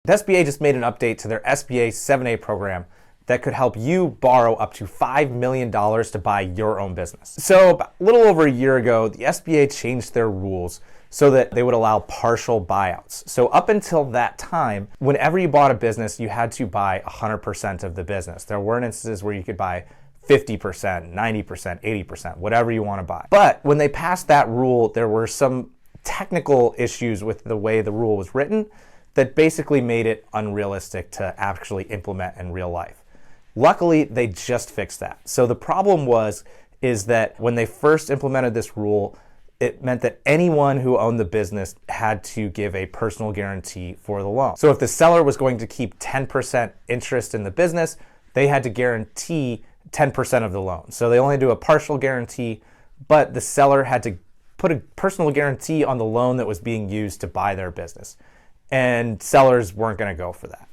The SBA just made an update to their SBA 7A program that could help you borrow up to $5 million to buy your own business. So a little over a year ago, the SBA changed their rules so that they would allow partial buyouts. So up until that time, whenever you bought a business, you had to buy 100% of the business. There weren't instances where you could buy 50%, 90%, 80%, whatever you want to buy. But when they passed that rule, there were some technical issues with the way the rule was written that basically made it unrealistic to actually implement in real life. Luckily, they just fixed that. So the problem is that when they first implemented this rule, it meant that anyone who owned the business had to give a personal guarantee for the loan. So if the seller was going to keep 10% interest in the business, they had to guarantee 10% of the loan. So they only do a partial guarantee, but the seller had to put a personal guarantee on the loan that was being used to buy their business. And sellers weren't going to go for that.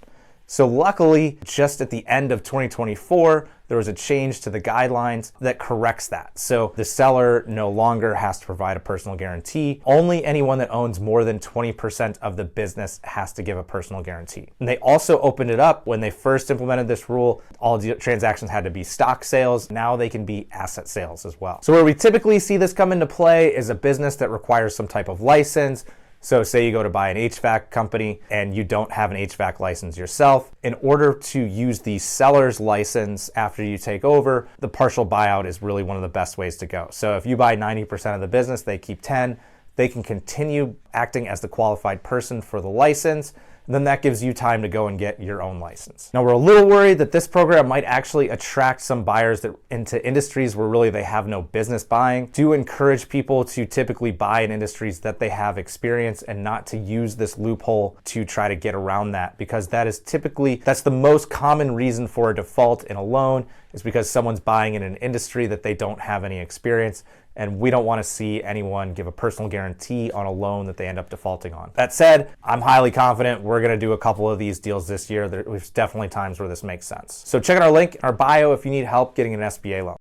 So luckily, just at the end of 2024, there was a change to the guidelines that corrects that. So the seller no longer has to provide a personal guarantee. Only anyone that owns more than 20% of the business has to give a personal guarantee. And they also opened it up when they first implemented this rule. All transactions had to be stock sales. Now they can be asset sales as well. So where we typically see this come into play is a business that requires some type of license. So say you go to buy an HVAC company and you don't have an HVAC license yourself. In order to use the seller's license after you take over, the partial buyout is really one of the best ways to go. So if you buy 90% of the business, they keep 10, they can continue acting as the qualified person for the license. Then that gives you time to go and get your own license. Now we're a little worried that this program might actually attract some buyers into industries where really they have no business buying. Do encourage people to typically buy in industries that they have experience and not to use this loophole to try to get around that, because that's the most common reason for a default in a loan is because someone's buying in an industry that they don't have any experience. And we don't want to see anyone give a personal guarantee on a loan that they end up defaulting on. That said, I'm highly confident we're going to do a couple of these deals this year. There's definitely times where this makes sense. So check out our link in our bio if you need help getting an SBA loan.